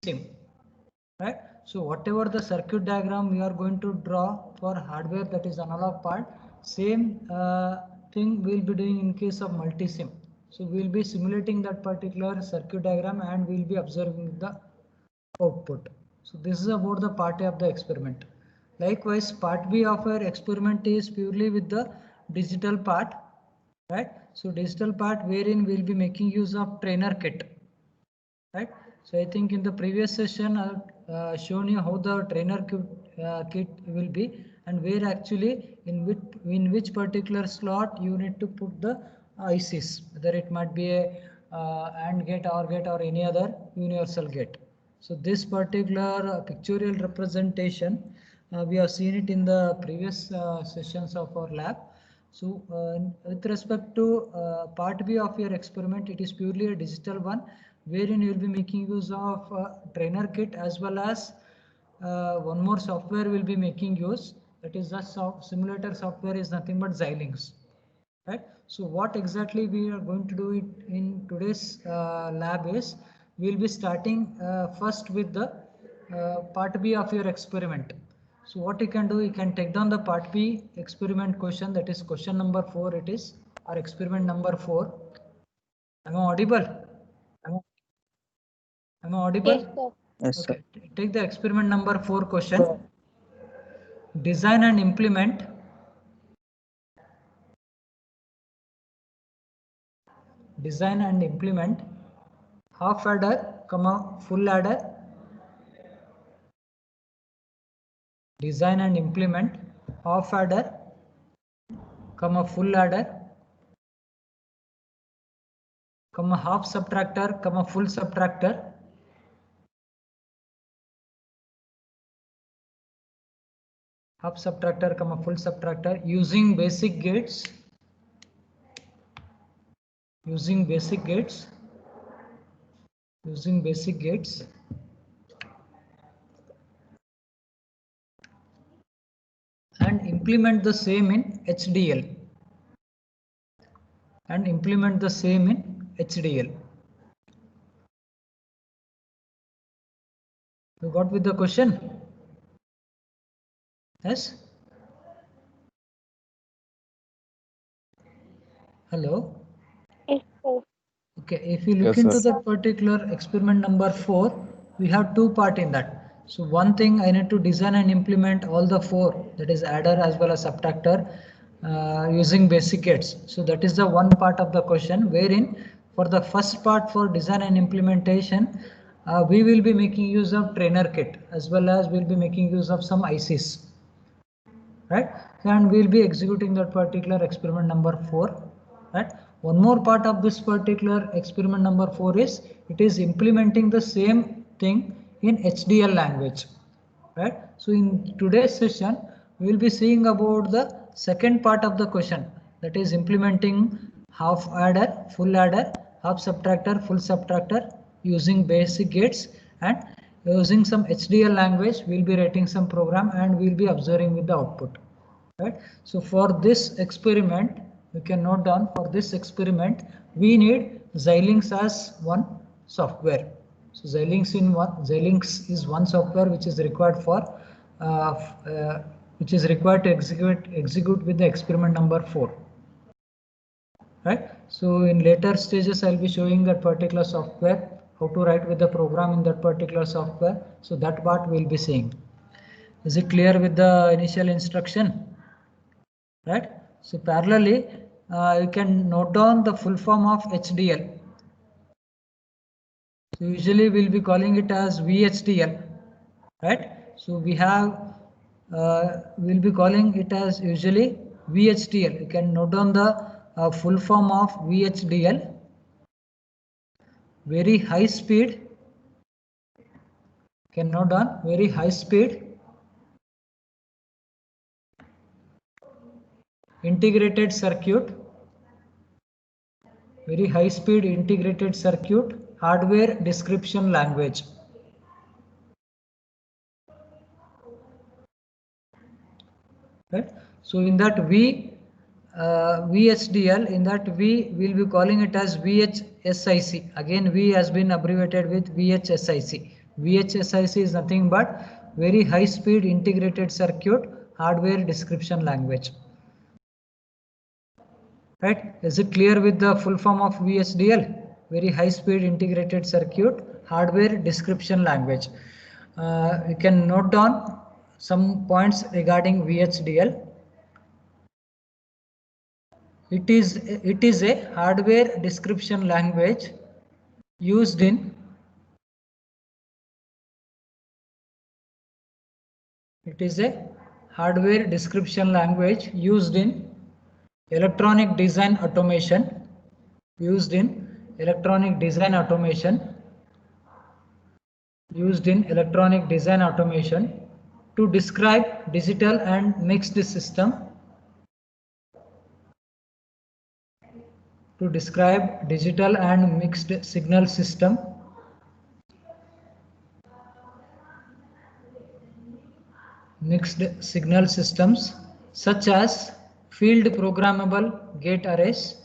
same, right? So whatever the circuit diagram we are going to draw for hardware, that is analog part, same thing we'll be doing in case of multisim. So we'll be simulating that particular circuit diagram and we'll be observing the output. So this is about the part A of the experiment. Likewise, part B of our experiment is purely with the digital part, right? So digital part wherein we'll be making use of trainer kit, right? So I think in the previous session I've shown you how the trainer kit will be, and where actually in which particular slot you need to put the ICs, whether it might be a AND gate, OR gate, or any other universal gate. So this particular pictorial representation we have seen it in the previous sessions of our lab. So with respect to part B of your experiment, it is purely a digital one, wherein you will be making use of trainer kit, as well as one more software will be making use, that is the simulator software is nothing but Xilinx, right? So what exactly we are going to do it in today's lab is, we will be starting first with the part B of your experiment. So what you can do, you can take down the part B experiment question, that is question number 4 it is, or experiment number 4. Am I audible? Am I audible? Yes, sir. Yes, sir. Okay, take the experiment number 4 question. Design and implement half adder, full adder. Design and implement half adder, full adder, half subtractor, full subtractor. Half subtractor, full subtractor, using basic gates. Using basic gates. And implement the same in HDL. You got with the question? Yes? Hello? Yes, sir. Okay, if you look Yes, into sir. that particular experiment number 4, we have two part in that. So one thing, I need to design and implement all the 4, that is adder as well as subtractor, using basic gates. So that is the one part of the question, wherein for the first part, for design and implementation, we will be making use of trainer kit, as well as we'll be making use of some ICs, right? And we'll be executing that particular experiment number 4, right? One more part of this particular experiment number 4 is, it is implementing the same thing in HDL language, right? So in today's session, we will be seeing about the second part of the question, that is implementing half adder, full adder, half subtractor, full subtractor, using basic gates, and using some HDL language, we'll be writing some program and we'll be observing with the output, right? So for this experiment, you can note down, for this experiment we need Xilinx as one software. So Xilinx is one software which is required for which is required to execute with the experiment number 4, right? So in later stages I'll be showing that particular software, how to write with the program in that particular software. So that part we'll be seeing. Is it clear with the initial instruction? Right? So parallelly, you can note down the full form of HDL. So usually we'll be calling it as VHDL, right? So we have, we'll be calling it as usually VHDL. You can note down the full form of VHDL. Very high speed. Can note down very high speed integrated circuit. Very high speed integrated circuit hardware description language. Right? So in that VHDL, in that we will be calling it as VHSIC. Again, V has been abbreviated with VHSIC, VHSIC is nothing but very high speed integrated circuit hardware description language. Right? Is it clear with the full form of VHDL? Very high speed integrated circuit hardware description language. You can note down some points regarding VHDL. It is a hardware description language used in electronic design automation, to describe digital and mixed system, signal system, mixed signal systems such as field programmable gate arrays,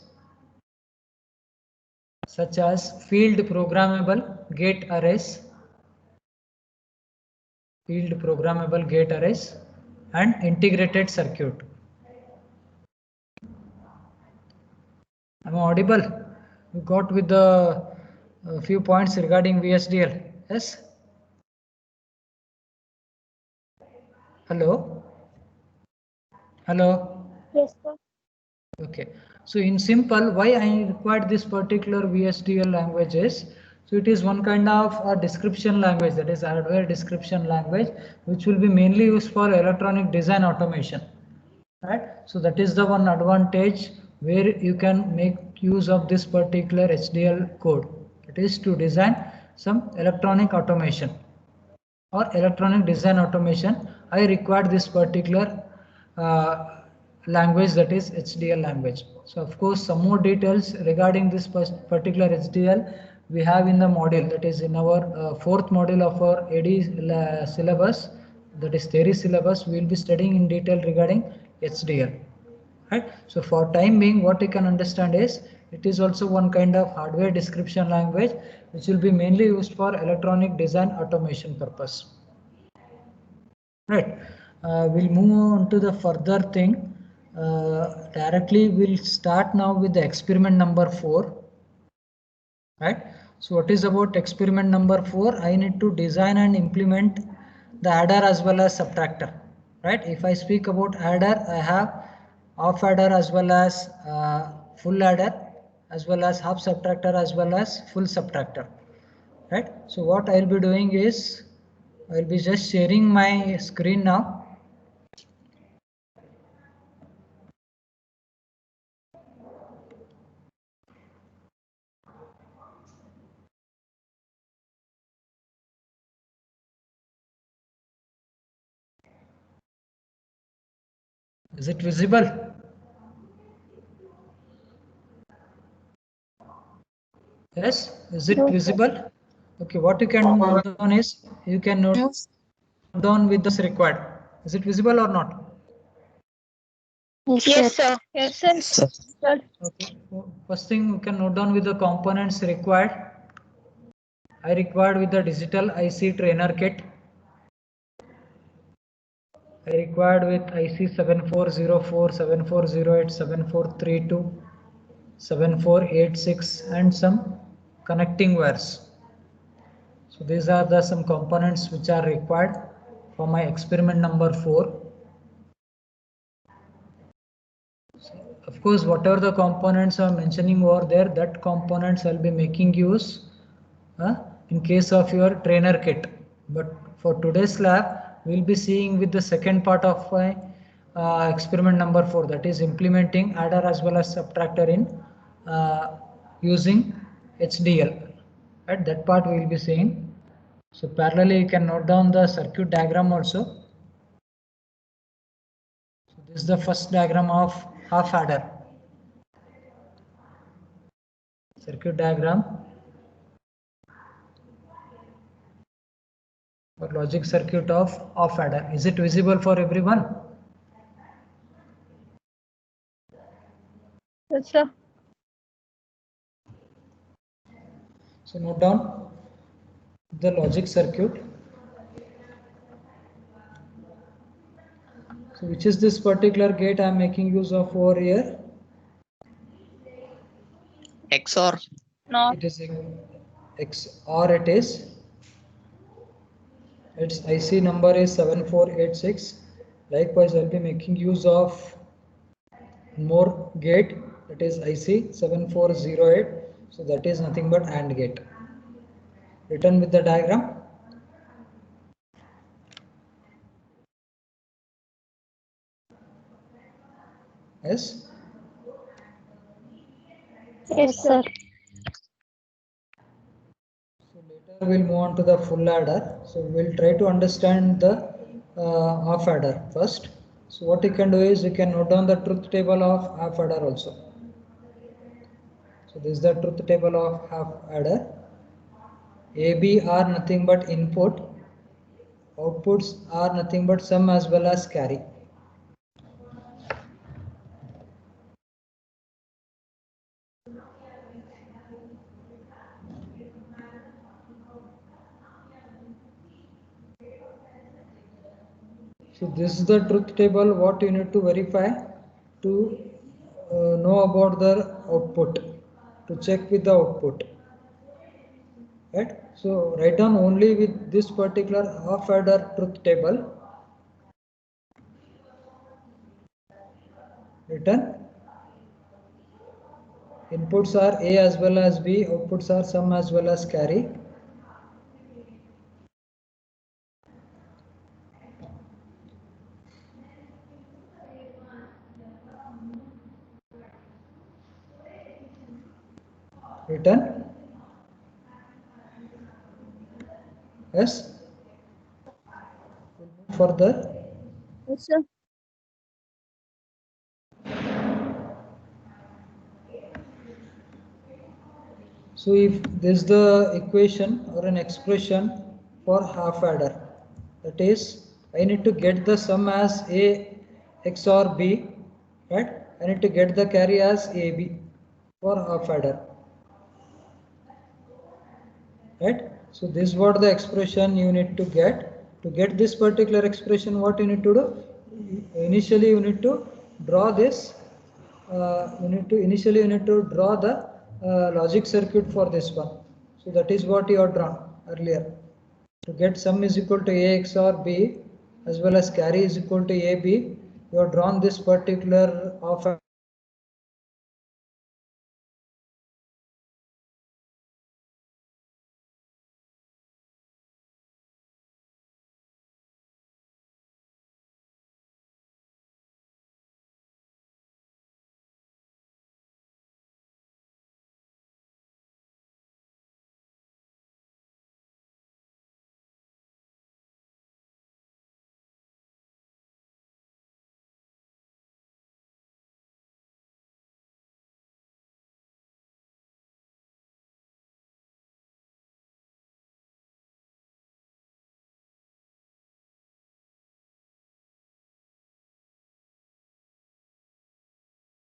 and integrated circuit. Am I audible? You got with the few points regarding VHDL. Yes? Hello? Yes, sir. Okay. So in simple, why I required this particular VHDL language is, so it is one kind of a description language, that is hardware description language, which will be mainly used for electronic design automation. Right? So that is the one advantage where you can make use of this particular HDL code. It is to design some electronic automation or electronic design automation. I required this particular language, that is HDL language. So of course some more details regarding this particular HDL we have in the module, that is in our fourth module of our AD syllabus, that is theory syllabus. We will be studying in detail regarding HDL. Right? So for time being, what you can understand is it is also one kind of hardware description language which will be mainly used for electronic design automation purpose. Right. We'll move on to the further thing. Directly we'll start now with the experiment number 4. Right. So what is about experiment number 4? I need to design and implement the adder as well as subtractor. Right. If I speak about adder, I have half adder as well as full adder, as well as half subtractor as well as full subtractor. Right. So what I'll be doing is I'll be just sharing my screen now. Is it visible? Yes, is it visible? Okay, what you can note down is you can note down with this required. Is it visible or not? Yes, sir. Yes, sir. Okay, first thing you can note down with the components required. I required with the digital IC trainer kit. I required with IC 7404, 7408, 7432, 7486 and some connecting wires. So these are the some components which are required for my experiment number 4. Of course, whatever the components I'm mentioning over there, that components I'll be making use in case of your trainer kit. But for today's lab, we'll be seeing with the second part of my experiment number 4, that is implementing adder as well as subtractor in using HDL. At that part we will be seeing. So parallelly you can note down the circuit diagram also. So this is the first diagram of half adder. Circuit diagram or logic circuit of half adder. Is it visible for everyone? Yes, sir. So note down the logic circuit. So which is this particular gate I am making use of over here? XOR. Not. It is X or it is its IC number is 7486. Likewise, I'll be making use of more gate, that is IC 7408. So that is nothing but AND gate. Written with the diagram. Yes. Yes, sir. So later we'll move on to the full adder. So we'll try to understand the half adder first. So what you can do is you can note down the truth table of half adder also. So this is the truth table of half adder. AB are nothing but input. Outputs are nothing but sum as well as carry. So this is the truth table. What you need to verify to know about the output, to check with the output. Right? So write down only with this particular half adder truth table. Written. Inputs are A as well as B. Outputs are sum as well as carry. Written. Yes. Further. Yes, sir. So if this is the equation or an expression for half adder, that is I need to get the sum as A XOR B, right? I need to get the carry as AB for half adder, right? So this is what the expression you need to get. To get this particular expression, what you need to do? Initially you need to draw this. You need to draw the logic circuit for this one. So that is what you have drawn earlier. To get sum is equal to A XOR B as well as carry is equal to AB, you have drawn this particular half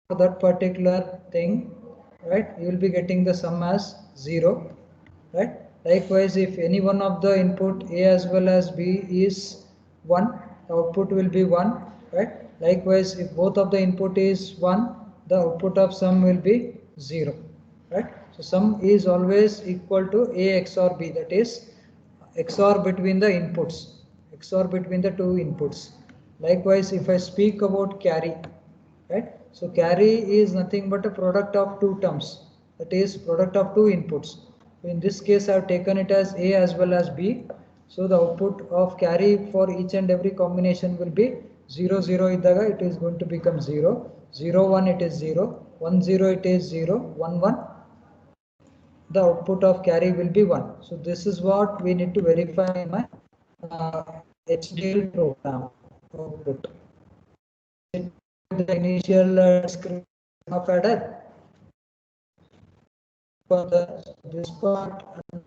for that particular thing, right? You will be getting the sum as 0, right? Likewise, if any one of the input A as well as B is 1, the output will be 1, right? Likewise, if both of the input is 1, the output of sum will be 0, right? So sum is always equal to A XOR B, that is XOR between the inputs, XOR between the two inputs. Likewise, if I speak about carry, right? So carry is nothing but a product of two terms, that is product of two inputs. So in this case I have taken it as A as well as B. So the output of carry for each and every combination will be 0 0 iddaga it is going to become 0, 0 1 it is 0, 1 0 it is 0, 1 1 the output of carry will be 1. So this is what we need to verify in my HDL program output. The initial description of adder for this part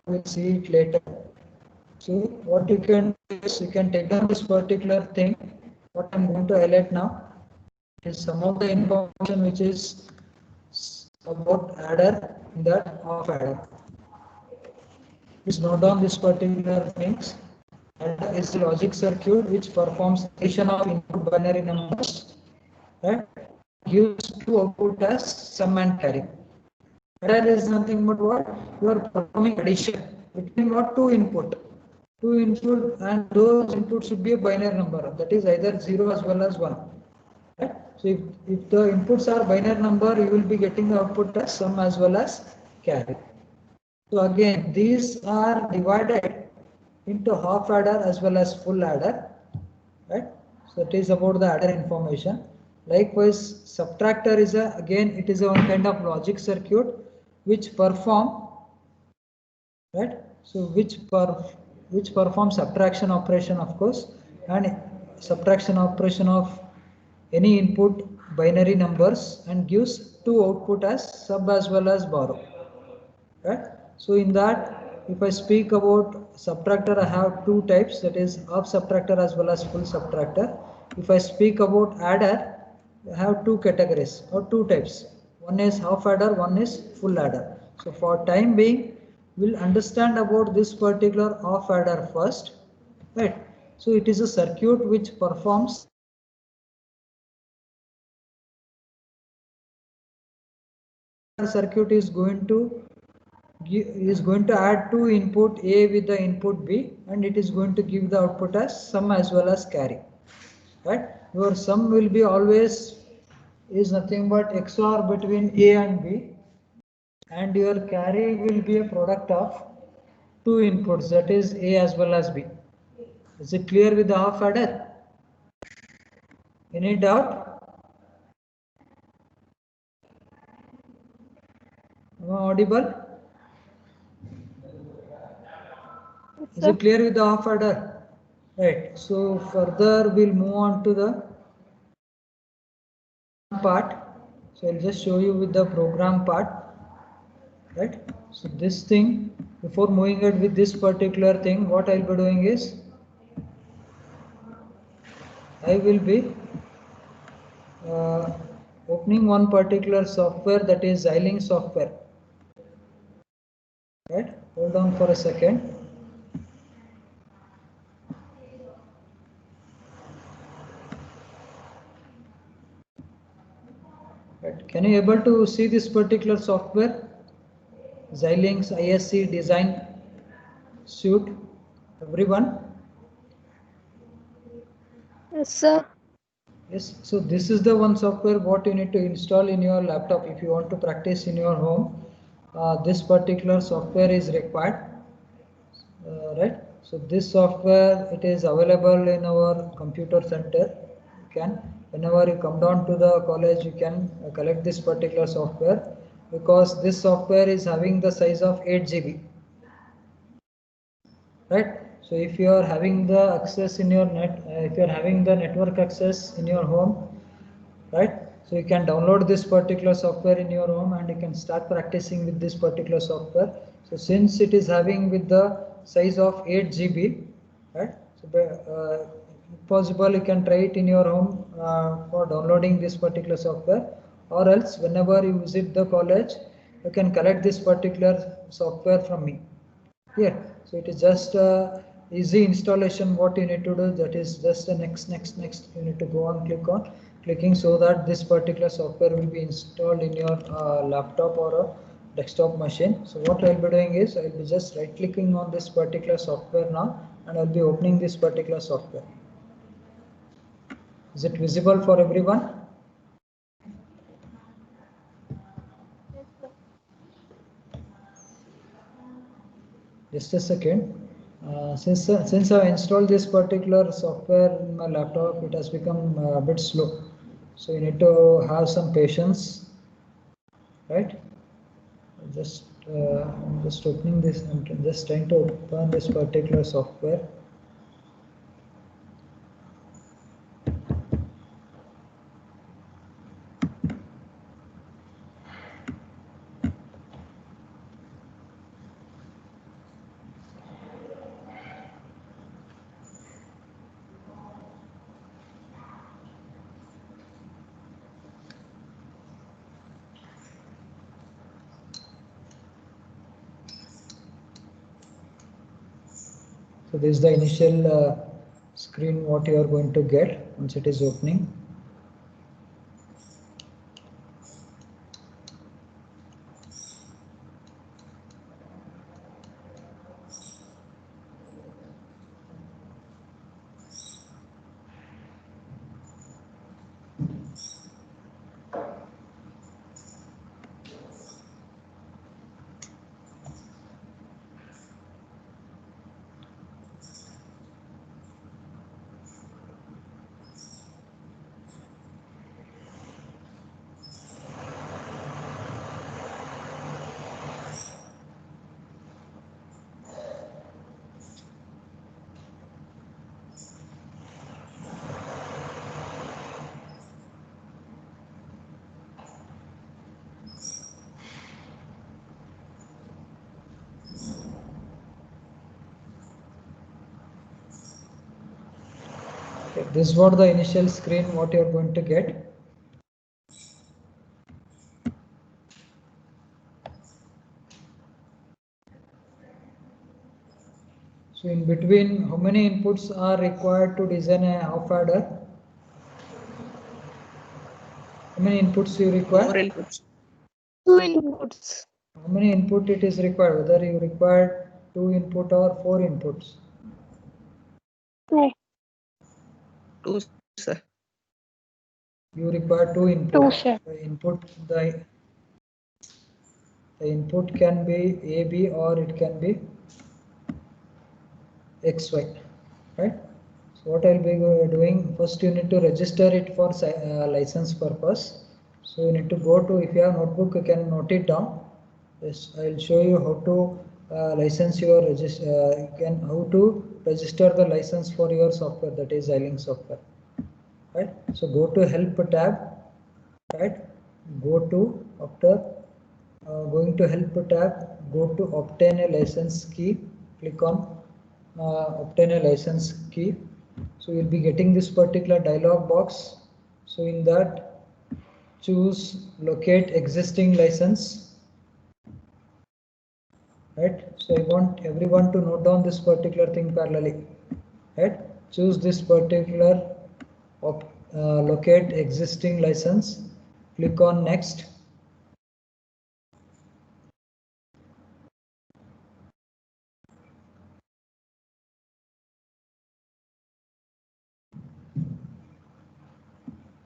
we'll see it later. So what you can do is you can take down this particular thing. What I'm going to highlight now is some of the information which is about adder in that of adder. Please note down this particular things. Adder is a logic circuit which performs addition of input binary numbers, right? Gives two output as sum and carry. Adder is nothing but what? You are performing addition between what? Two input. Two input, and those inputs should be a binary number, that is either 0 as well as 1. Right? So if the inputs are binary number, you will be getting the output as sum as well as carry. So again, these are divided into half adder as well as full adder, right? So it is about the adder information. Likewise, subtractor is again it is a one kind of logic circuit which perform, right? So which performs subtraction operation, of course, and subtraction operation of any input binary numbers and gives two output as sub as well as borrow, right? So in that, if I speak about subtractor, I have two types, that is half subtractor as well as full subtractor. If I speak about adder, I have two categories or two types. One is half adder, one is full adder. So for time being, we'll understand about this particular half adder first, right? So it is a circuit which performs circuit is going to add two input A with the input B, and it is going to give the output as sum as well as carry, right? Your sum will be always is nothing but XOR between A and B, and your carry will be a product of two inputs, that is A as well as B. Is it clear with the half adder? Any doubt? Am I audible? Is it clear with the half adder? Right. So further we'll move on to the part. So I'll just show you with the program part, right? So this thing, before moving ahead with this particular thing, what I'll be doing is I will be opening one particular software, that is Xilinx software, right? Hold on for a second. Right. Can you able to see this particular software? Xilinx ISC design suite, everyone? Yes, sir. Yes, so this is the one software what you need to install in your laptop if you want to practice in your home. This particular software is required, right? So this software, it is available in our computer center. You can, whenever you come down to the college, you can collect this particular software, because this software is having the size of 8 GB, right? So if you are having the access in your net, if you are having the network access in your home, right? So you can download this particular software in your home and you can start practicing with this particular software. So since it is having with the size of 8 GB, right? So if possible, you can try it in your home for downloading this particular software, or else whenever you visit the college, you can collect this particular software from me here. So it is just easy installation. What you need to do, that is just the next you need to go on clicking, so that this particular software will be installed in your laptop or a desktop machine. So what I'll be doing is I'll be just right clicking on this particular software now, and I'll be opening this particular software. Is it visible for everyone? Yes, sir. Just a second. Since I installed this particular software in my laptop, it has become a bit slow. So you need to have some patience, right? I'm just opening this. I'm just trying to open this particular software. So this is the initial screen what you are going to get once it is opening. Okay, this is what the initial screen what you are going to get. So in between, how many inputs are required to design a half adder? How many inputs you require? 4 inputs. 2 inputs. How many input it is required? Whether you require 2 input or 4 inputs? 2. 2, sir. You require 2 inputs. 2, sir. The input can be A, B, or it can be X, Y, right? So what I'll be doing, first you need to register it for license purpose. So you need to go to, if you have notebook, you can note it down. Yes, I'll show you how to license your how to register the license for your software, that is Xilinx software, right? So go to help tab, right? Go to, after going to help tab, go to obtain a license key, click on obtain a license key. So you'll be getting this particular dialog box. So in that, choose locate existing license, right? So I want everyone to note down this particular thing parallelly, right? Choose this particular locate existing license, click on next.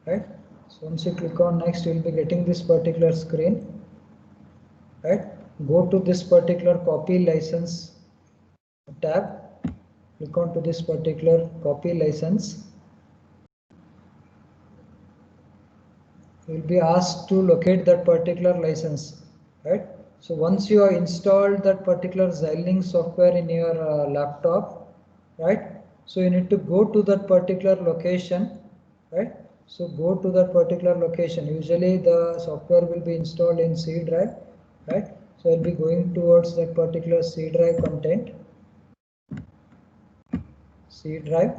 Right, so once you click on next, you will be getting this particular screen, right? Go to this particular copy license tab, click on to this particular copy license. You will be asked to locate that particular license, right? So once you have installed that particular Xilinx software in your laptop, right? So you need to go to that particular location, right? So go to that particular location. Usually the software will be installed in C drive, right? So I'll be going towards that particular C drive content, C drive.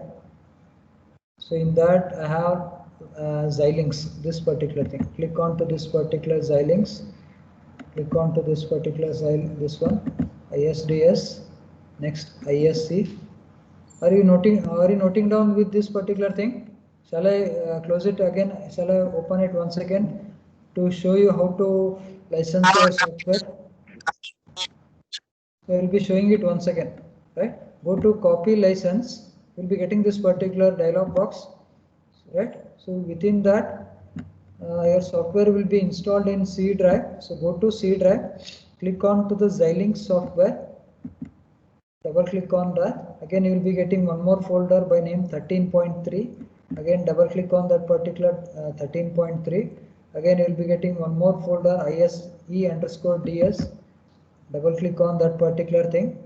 So in that I have Xilinx, this particular thing. Click on to this particular Xilinx. Click on to this particular Xilinx, this one, ISDS. Next ISC. Are you noting down with this particular thing? Shall I close it again? Shall I open it once again to show you how to license your software? So I will be showing it once again, right? Go to copy license. You'll be getting this particular dialog box, right? So within that, your software will be installed in C drive. So go to C drive, click on to the Xilinx software. Double click on that. Again, you will be getting one more folder by name 13.3. Again, double click on that particular 13.3. Again, you will be getting one more folder ISE_DS. Double click on that particular thing.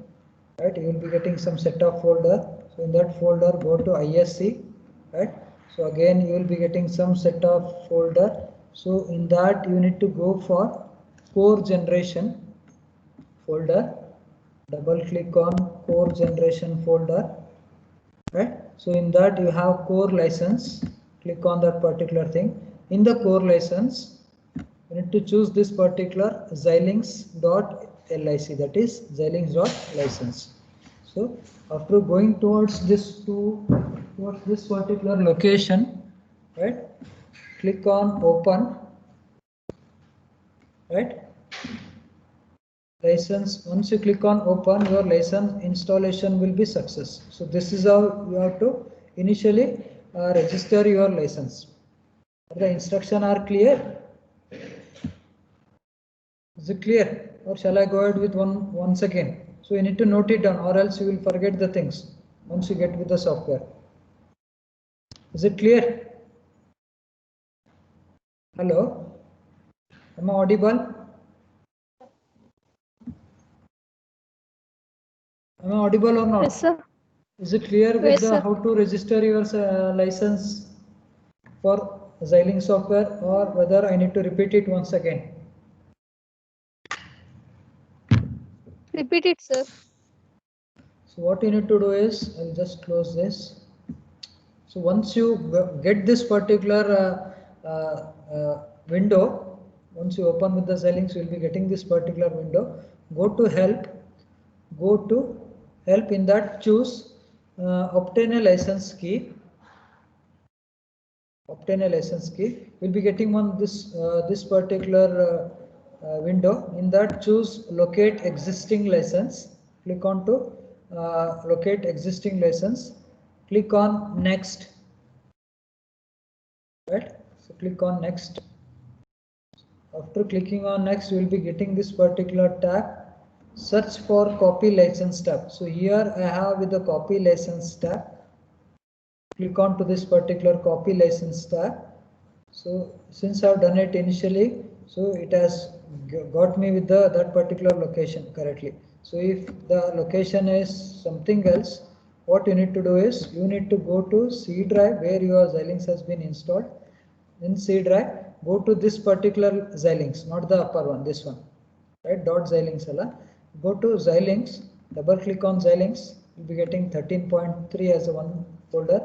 Right, you will be getting some set of folder. So in that folder, go to ISC. Right. So again, you will be getting some set of folder. So in that, you need to go for core generation folder. Double click on core generation folder, right? So in that you have core license, click on that particular thing. In the core license, you need to choose this particular Xilinx.lic, that is Xilinx.license. So So after going towards this particular location, right? Click on open, right? License. Once you click on open, your license installation will be success. So this is how you have to initially register your license. The instructions are clear. Is it clear, or shall I go ahead with once again? So you need to note it down, or else you will forget the things once you get with the software. Is it clear? Hello, am I audible? Am I audible or not? Yes, sir. Is it clear with Yes, the sir. how to register your license for Xilinx software, or whether I need to repeat it once again? Repeat it, sir. So what you need to do is, I'll just close this. So once you get this particular window, once you open with the Xilinx, you will be getting this particular window. Go to help. In that choose obtain a license key. Obtain a license key. We'll be getting this particular window. In that choose locate existing license. Click on to locate existing license. Click on next. Right. So click on next. After clicking on next, you will be getting this particular tab. Search for copy license tab. So here I have with the copy license tab. Click on to this particular copy license tab. So since I've done it initially, so it has got me with that particular location correctly. So if the location is something else, what you need to do is you need to go to C drive where your Xilinx has been installed. In C drive, go to this particular Xilinx, not the upper one, this one, right? .xilinx alla. Go to Xilinx, double click on Xilinx, you'll be getting 13.3 as a one folder.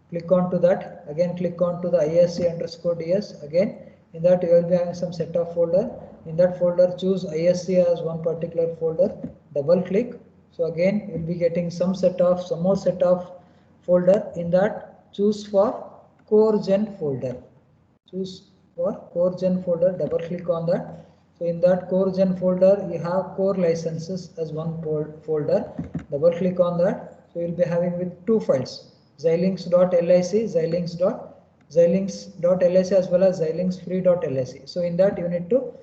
Click on to that, again click on to the ISC_DS, again in that you will be having some set of folder. In that folder choose ISC as one particular folder, double click. So again you will be getting some more set of folder. In that choose for core gen folder. Choose for core gen folder, double click on that. So in that core gen folder, you have core licenses as one folder, double click on that. So you'll be having with two files, xilinx.lic, xilinx.lic as well as xilingfree.lic. So in that you need to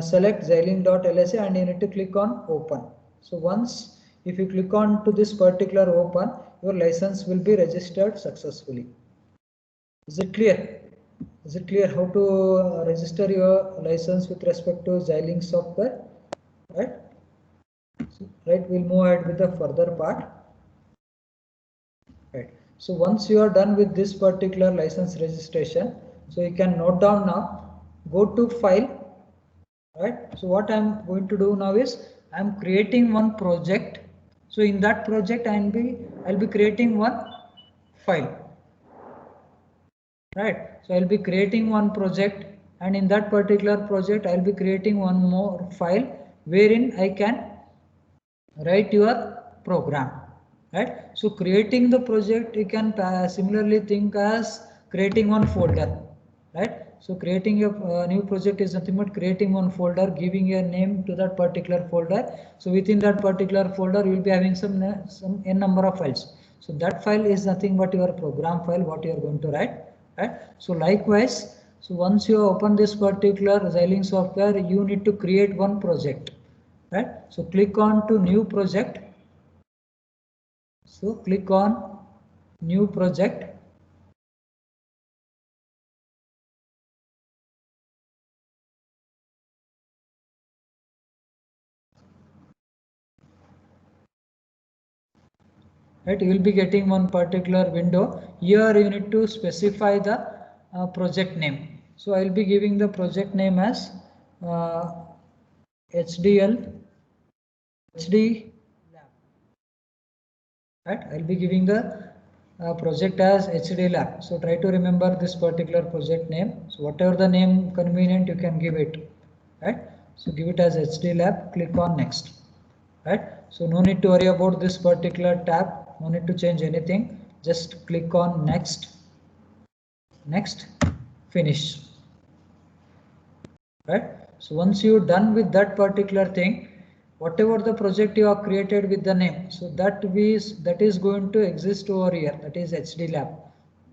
select xilinx.lic and you need to click on open. So once if you click on to this particular open, your license will be registered successfully. Is it clear? Is it clear how to register your license with respect to Xilinx software? Right? So, right, we'll move ahead with the further part. Right. So once you are done with this particular license registration, so you can note down now, go to file. Right. So what I'm going to do now is I'm creating one project. So in that project I'll be creating one file. Right. So I'll be creating one project, and in that particular project I'll be creating one more file wherein I can write your program. Right. So creating the project, you can similarly think as creating one folder. Right. So creating a new project is nothing but creating one folder, giving a name to that particular folder. So within that particular folder, you will be having some n number of files. So that file is nothing but your program file, what you are going to write. Right. So likewise, so once you open this particular Xilinx software, you need to create one project. Right. So click on to new project. So click on new project. Right, you will be getting one particular window. Here you need to specify the project name. So I will be giving the project name as HD Lab. Right, I will be giving the project as HD Lab. So try to remember this particular project name. So whatever the name convenient, you can give it. Right, so give it as HD Lab. Click on next. Right, So no need to worry about this particular tab, no need to change anything, just click on next, next, finish. Right? So once you're done with that particular thing, whatever the project you have created with the name, so that is going to exist over here, that is HD Lab.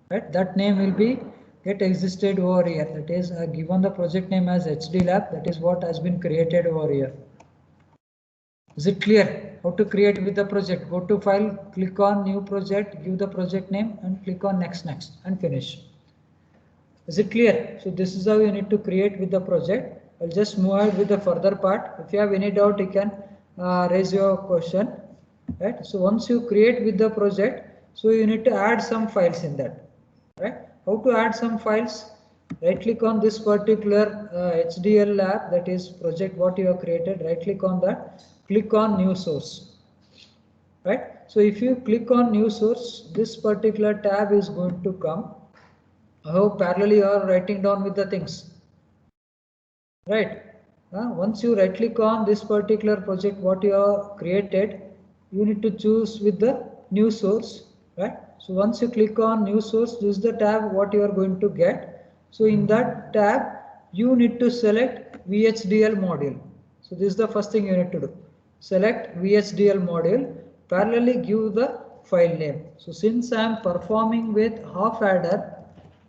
Right? That name will be get existed over here, that is given the project name as HD Lab, that is what has been created over here. Is it clear how to create with the project? Go to file, click on new project, give the project name and click on next and finish. Is it clear? So this is how you need to create with the project. I'll just move ahead with the further part. If you have any doubt, you can raise your question. Right? So once you create with the project, so you need to add some files in that. Right? How to add some files? Right click on this particular HDL lab, that is project what you have created. Right click on that. Click on new source. Right? So if you click on new source, this particular tab is going to come. I hope parallelly you are writing down with the things. Right. Once you right click on this particular project what you have created, you need to choose with the new source. Right. So once you click on new source, this is the tab what you are going to get. So in that tab, you need to select VHDL module. So this is the first thing you need to do. Select VHDL module, parallelly give the file name. So since I am performing with half adder,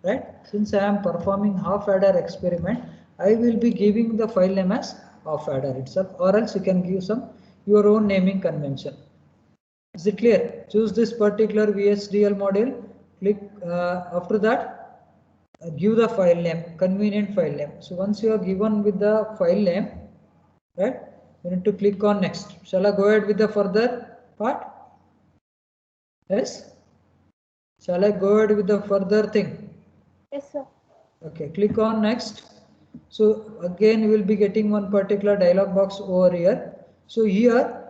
right, since I am performing half adder experiment, I will be giving the file name as half adder itself, or else you can give some your own naming convention. Is it clear? Choose this particular VHDL module, click after that give the file name, convenient file name. So once you are given with the file name, right, you need to click on next. Shall I go ahead with the further part? Yes? Shall I go ahead with the further thing? Yes, sir. Okay, click on next. So again you will be getting one particular dialog box over here. So here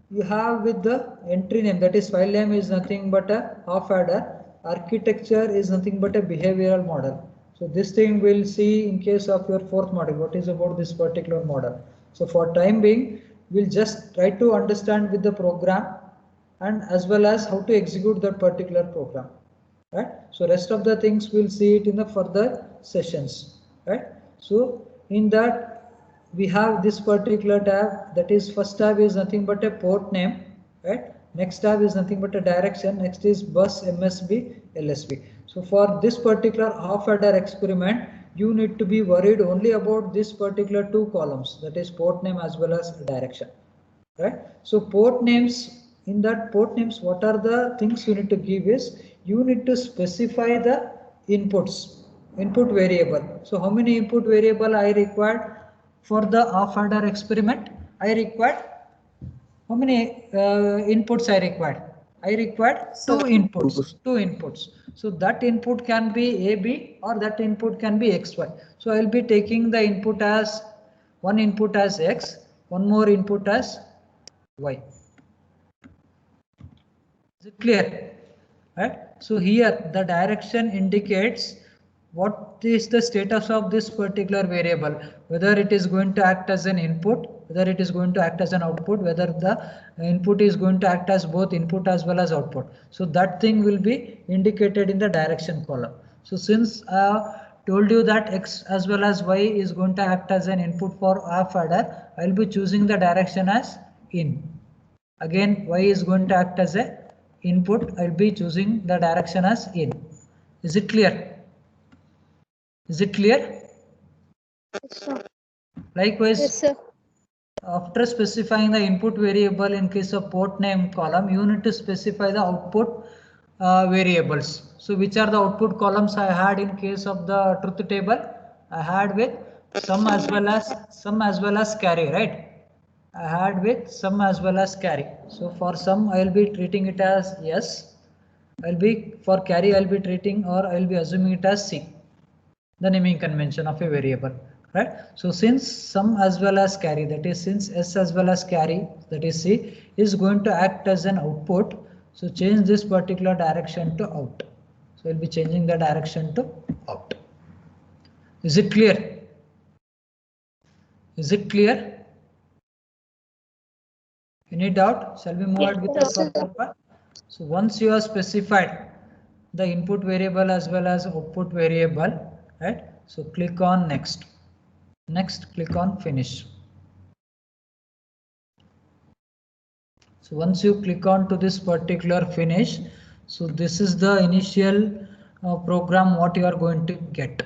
you have with the entry name, that is file name is nothing but a half adder, architecture is nothing but a behavioral model. So this thing we'll see in case of your fourth model, what is about this particular model. So for time being, we'll just try to understand with the program and as well as how to execute that particular program. Right? So rest of the things we'll see it in the further sessions. Right? So in that we have this particular tab, that is first tab is nothing but a port name. Right? Next tab is nothing but a direction. Next is bus, MSB, LSB. So for this particular half adder experiment, you need to be worried only about this particular two columns, that is port name as well as direction. Right? So port names, in that port names, what are the things you need to give is you need to specify the inputs, input variable. So how many input variable I required for the half adder experiment? I required how many inputs I required? I required two inputs, two inputs. So that input can be AB or that input can be XY. So I'll be taking the input as one input as X, one more input as Y. Is it clear? Right? So here the direction indicates what is the status of this particular variable, whether it is going to act as an input, whether it is going to act as an output, whether the input is going to act as both input as well as output. So that thing will be indicated in the direction column. So since told you that X as well as Y is going to act as an input for half adder, I will be choosing the direction as in. Again, Y is going to act as a input. I'll be choosing the direction as in. Is it clear? Is it clear? Yes, sir. Likewise, Yes, sir. after specifying the input variable in case of port name column, you need to specify the output variables. So which are the output columns I had in case of the truth table? I had with sum as well as carry, right? I had with sum as well as carry. So for sum I will be treating it as yes. I'll be for carry I'll be treating or I'll be assuming it as C, the naming convention of a variable, right? So since sum as well as carry, that is since S as well as carry, that is C, is going to act as an output, so change this particular direction to out. So we'll be changing the direction to out. Is it clear? Is it clear? Any doubt? Shall we move Yes, ahead with sir. the further part? So once you have specified the input variable as well as output variable, right? So click on next. Next, click on finish. So once you click on to this particular finish, so this is the initial program what you are going to get.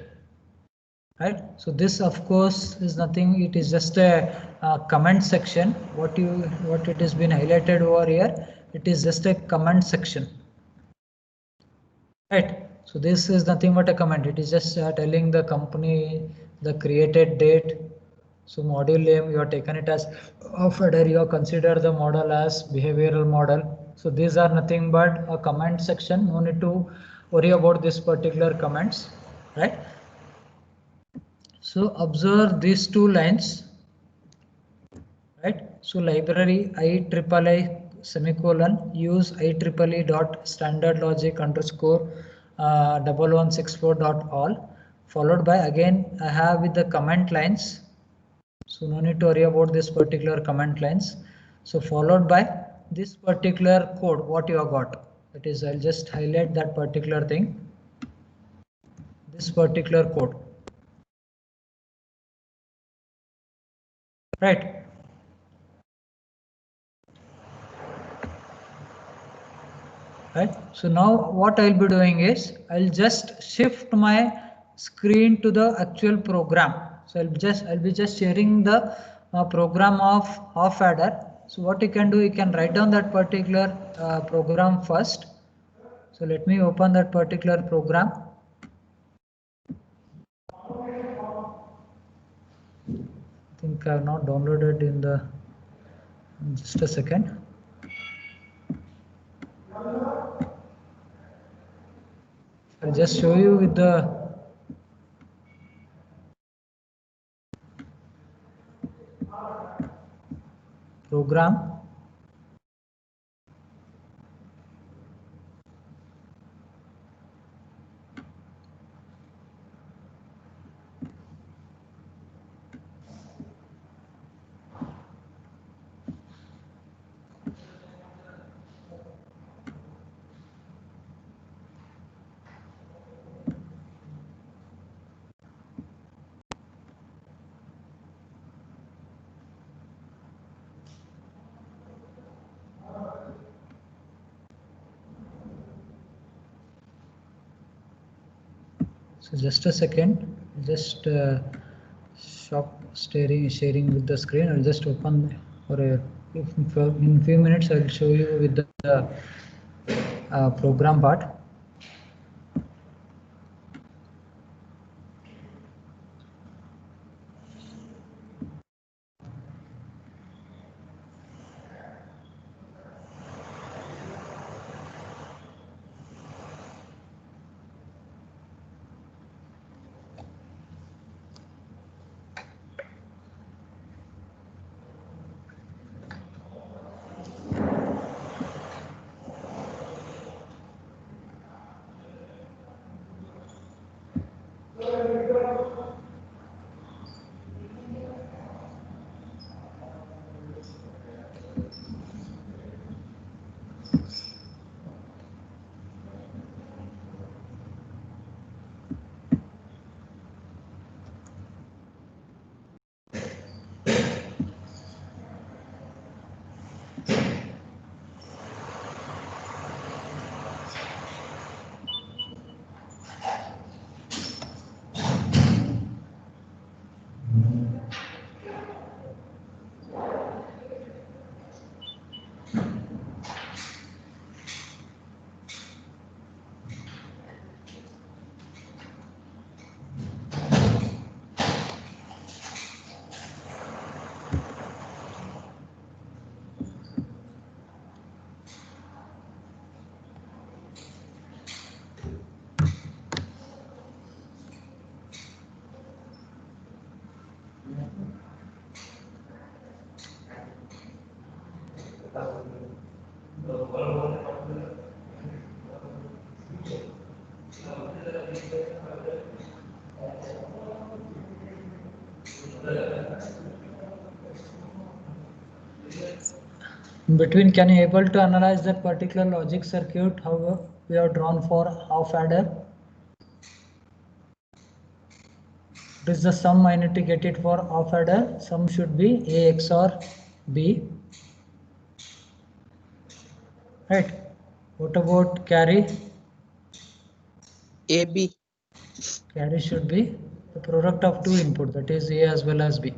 Right, so this of course is nothing, it is just a comment section. What it has been highlighted over here, it is just a comment section, right? So this is nothing but a comment, it is just telling the company, the created date. So module name, you have taken it as header, you have considered the model as behavioral model. So these are nothing but a comment section, no need to worry about this particular comments, right? So observe these two lines, right? So library IEEE semicolon use IEEE dot standard logic underscore 1164 dot all, followed by again I have with the comment lines. So no need to worry about this particular comment lines. So followed by this particular code what you have got. That is, I'll just highlight that particular thing. This particular code. Right. Right. So now what I'll be doing is I'll just shift my screen to the actual program. So I'll be just sharing the program of half adder. So what you can do, you can write down that particular program first. So let me open that particular program. I think I have not downloaded in the, just a second. I'll just show you with the program. So just a second, just sharing with the screen. I'll just open for in few minutes. I'll show you with the program part. In between, can you able to analyze that particular logic circuit how we have drawn for half adder? What is the sum I need to get it for half adder? Sum should be A XOR B. Right. What about carry? AB. Carry should be the product of two input, that is A as well as B.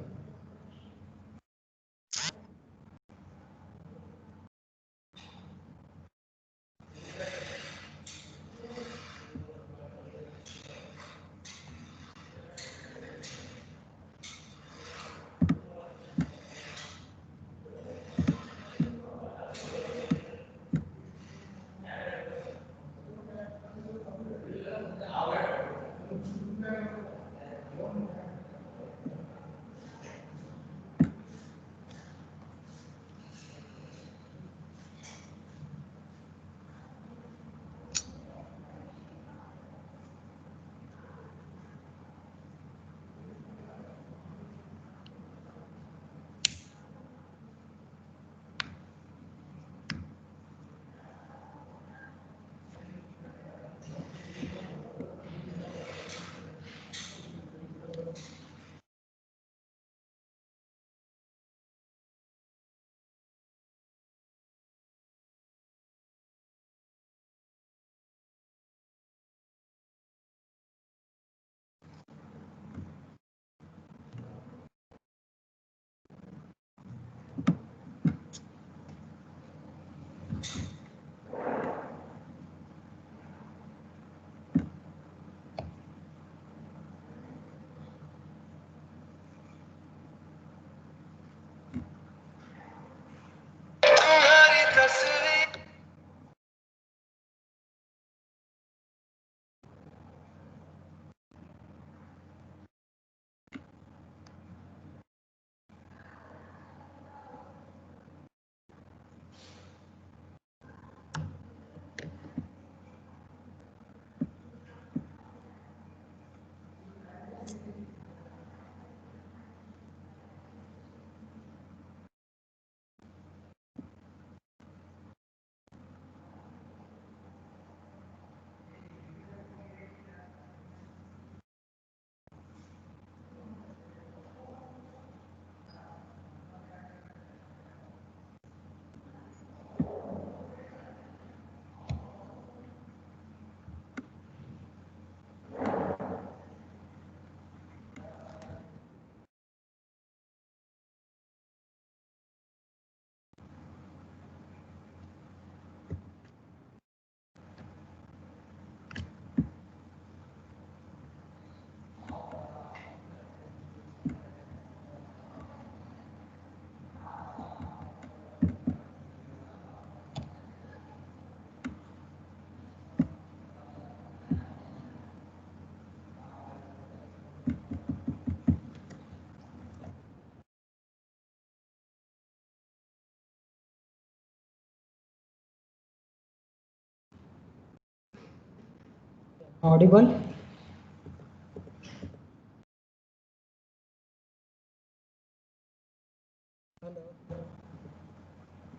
Audible?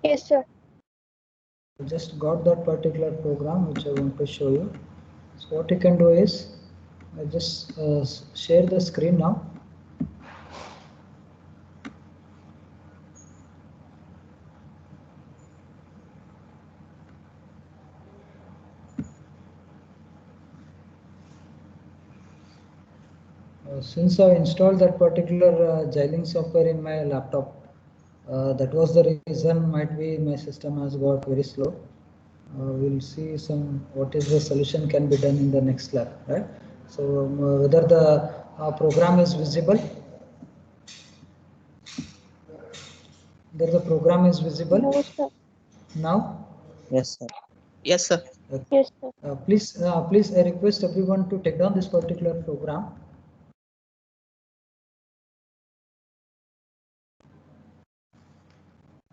Yes, sir. I just got that particular program which I want to show you. So what you can do is, I just share the screen now. Since I installed that particular Xilinx software in my laptop, that was the reason might be my system has got very slow. We'll see some what is the solution can be done in the next lab, right? So whether the program is visible, whether the program is visible No, sir. now. Yes, sir. Yes, sir. Yes, sir. Please, I request everyone to take down this particular program.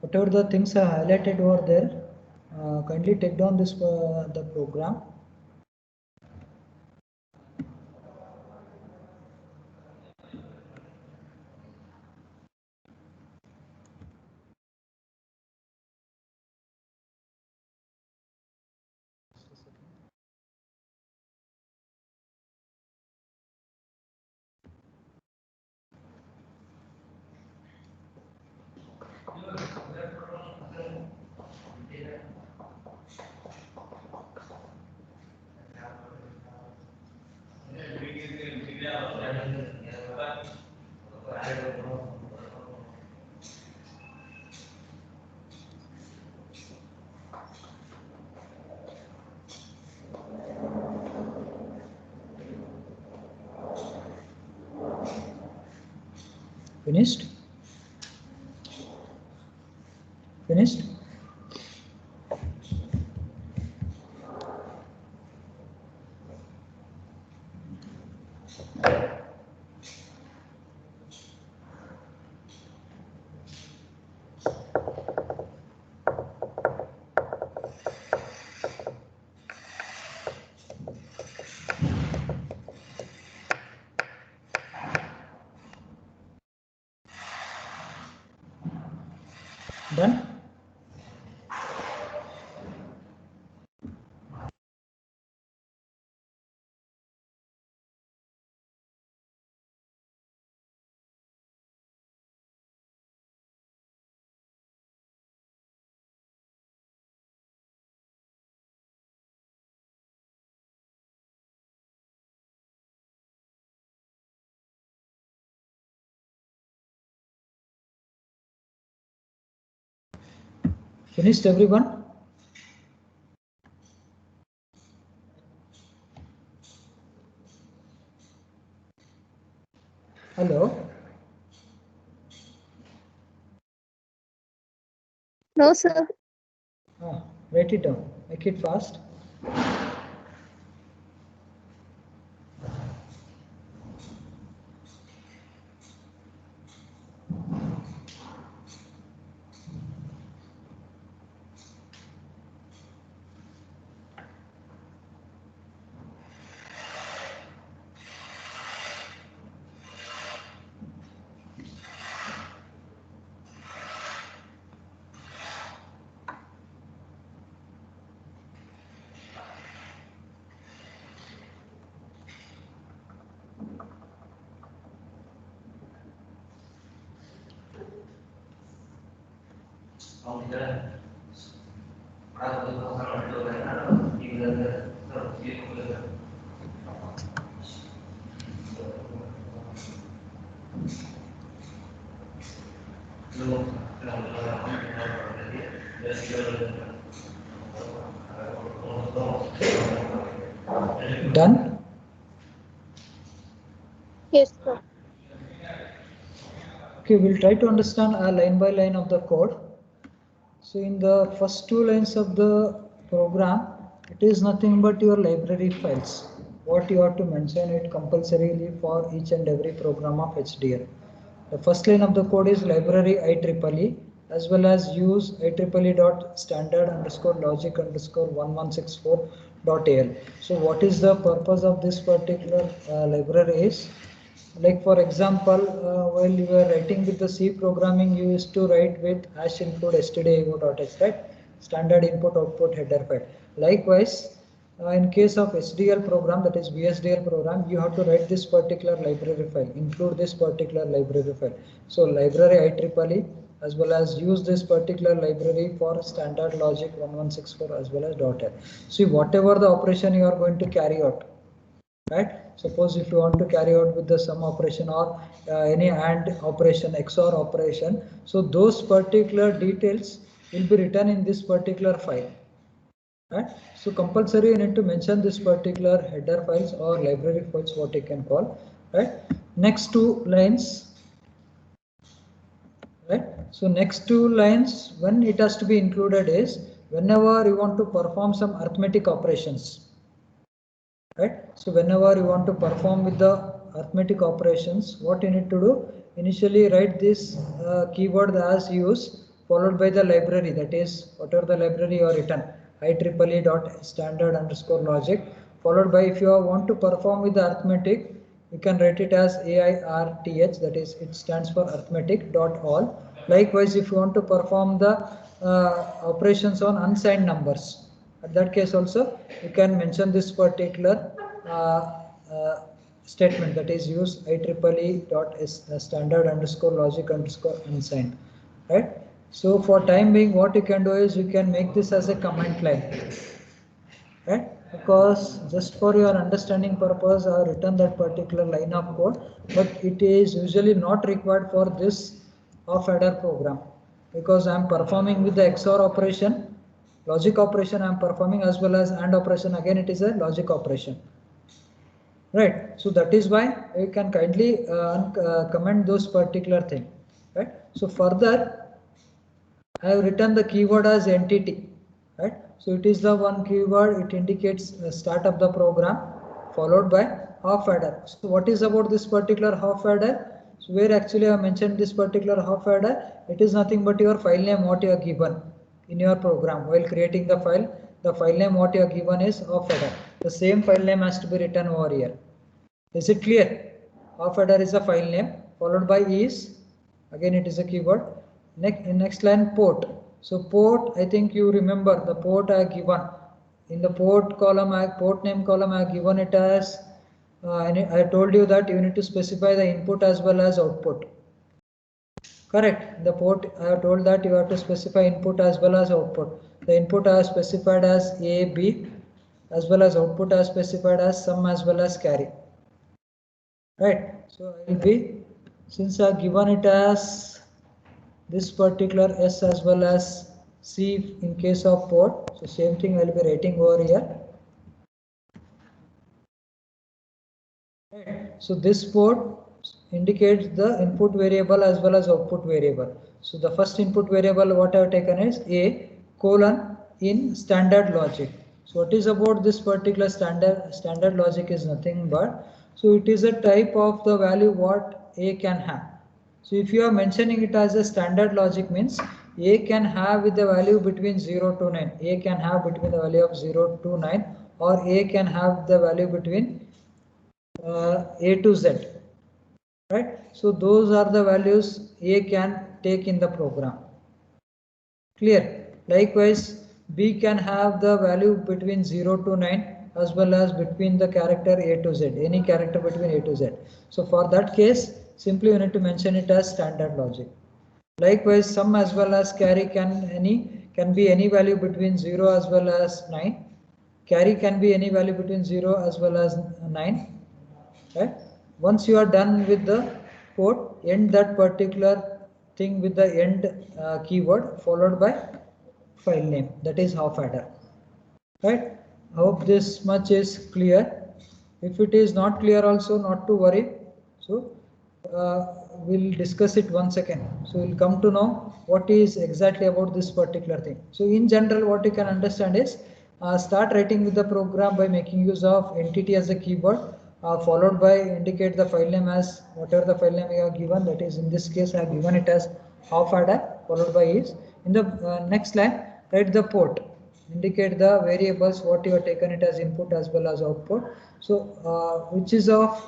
Whatever the things are highlighted over there, kindly take down this the program. Finished? Finished? Done? Finished everyone? Hello? No, sir. Write it down. Make it fast. Done? Yes, sir. Okay, we'll try to understand a line by line of the code. So in the first two lines of the program, it is nothing but your library files. What you have to mention it compulsorily for each and every program of HDL. The first line of the code is library IEEE as well as use IEEE.standard_logic_1164.al. So what is the purpose of this particular library is, like for example, while you were writing with the C programming, you used to write with hash include stdio.h, right? Standard input output header file. Likewise, in case of SDL program, that is VSDL program, you have to write this particular library file, include this particular library file. So library IEEE as well as use this particular library for standard logic 1164 as well as .l. See, whatever the operation you are going to carry out, right? Suppose if you want to carry out with the sum operation or any AND operation, XOR operation, so those particular details will be written in this particular file, right? So compulsory you need to mention this particular header files or library files, what you can call, right? Next two lines, right? So next two lines, when it has to be included is whenever you want to perform some arithmetic operations, right? So whenever you want to perform with the arithmetic operations, what you need to do, initially write this keyword as use followed by the library, that is whatever the library you are written, IEEE.standard_logic, followed by, if you want to perform with the arithmetic, you can write it as AIRTH, that is it stands for arithmetic.all. Likewise, if you want to perform the operations on unsigned numbers, at that case also you can mention this particular statement, that is use IEEE.standard_logic_unsigned, right? So for time being, what you can do is you can make this as a command line, right? because just for your understanding purpose I have written that particular line of code, but it is usually not required for this off adder program, because I am performing with the XOR operation, logic operation I am performing, as well as AND operation, again it is a logic operation, right? So that is why you can kindly comment those particular thing, right? So further I have written the keyword as entity, right? So it is the one keyword, it indicates the start of the program followed by half adder. So what is about this particular half adder? So where actually I mentioned this particular half adder, it is nothing but your file name what you are given in your program while creating the file name what you are given is half adder. The same file name has to be written over here. Is it clear? Half adder is a file name followed by is, again it is a keyword. Next line port. So port, I think you remember the port I given in the port column, port name column I have given it as I told you that you need to specify the input as well as output. Correct. The port I have told that you have to specify input as well as output. The input I have specified as A, B, as well as output I have specified as sum as well as carry. Right. So I will be, since I have given it as this particular S as well as C in case of port, so same thing I will be writing over here. Right. So this port indicates the input variable as well as output variable. So the first input variable what I have taken is A colon in standard logic. So what is about this particular standard logic is nothing but, so it is a type of the value what A can have. So if you are mentioning it as a standard logic means A can have with the value between 0 to 9. A can have between the value of 0 to 9, or A can have the value between A to Z, right? So those are the values A can take in the program. Clear? Likewise, B can have the value between 0 to 9 as well as between the character A to Z, any character between A to Z. So for that case, simply you need to mention it as standard logic. Likewise, sum as well as carry can be any value between 0 as well as 9. Carry can be any value between 0 as well as 9. Right? Once you are done with the port, end that particular thing with the end keyword followed by file name, that is half adder. Right? I hope this much is clear. If it is not clear also, not to worry. So we'll discuss it once again. So we'll come to know what is exactly about this particular thing. So in general, what you can understand is start writing with the program by making use of entity as a keyword, followed by indicate the file name as whatever the file name you have given. That is, in this case, I have given it as half adder followed by is. In the next line, write the port. Indicate the variables what you have taken it as input as well as output. So which is of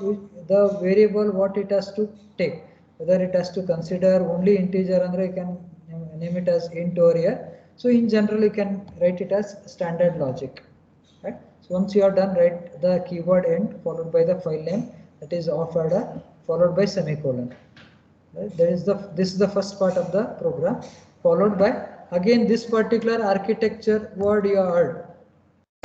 the variable what it has to take, whether it has to consider only integer, and you can name it as int over here. So in general you can write it as standard logic, right? So once you are done, write the keyword end followed by the file name, that is off adder followed by semicolon. Right? This is the first part of the program, followed by again this particular architecture word you heard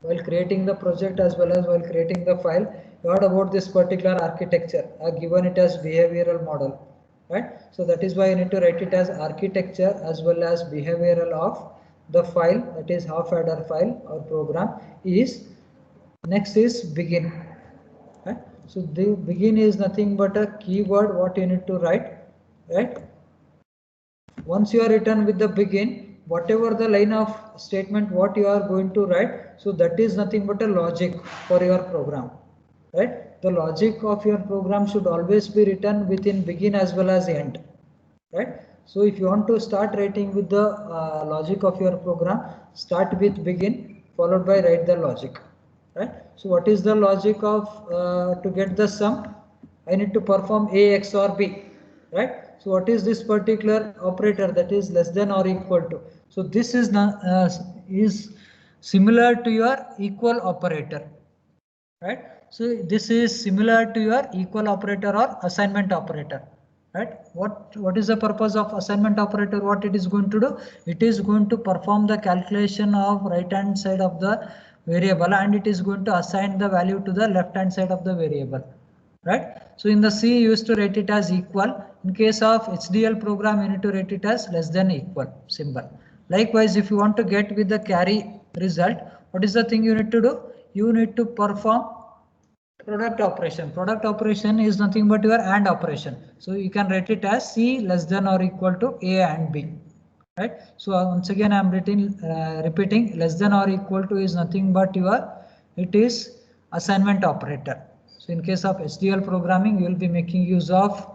while creating the project as well as while creating the file. You heard about this particular architecture. I have given it as behavioral model, right? So that is why you need to write it as architecture as well as behavioral of the file, that is half adder file or program is. Next is begin. Right? So the begin is nothing but a keyword what you need to write, right? Once you are written with the begin, whatever the line of statement what you are going to write, so that is nothing but a logic for your program, right? The logic of your program should always be written within begin as well as end, right? So if you want to start writing with the logic of your program, start with begin followed by write the logic, right? So what is the logic of to get the sum? I need to perform A XOR B, right? So what is this particular operator, that is less than or equal to? So this is similar to your equal operator, right? So this is similar to your equal operator or assignment operator, right? What is the purpose of assignment operator? What it is going to do? It is going to perform the calculation of right hand side of the variable and it is going to assign the value to the left hand side of the variable, right? So in the C you used to write it as equal. In case of HDL program you need to write it as less than equal symbol. Likewise, if you want to get with the carry result, what is the thing you need to do? You need to perform product operation. Product operation is nothing but your AND operation. So you can write it as C less than or equal to A and B. Right. So once again I am repeating less than or equal to is nothing but it is assignment operator. So in case of HDL programming you will be making use of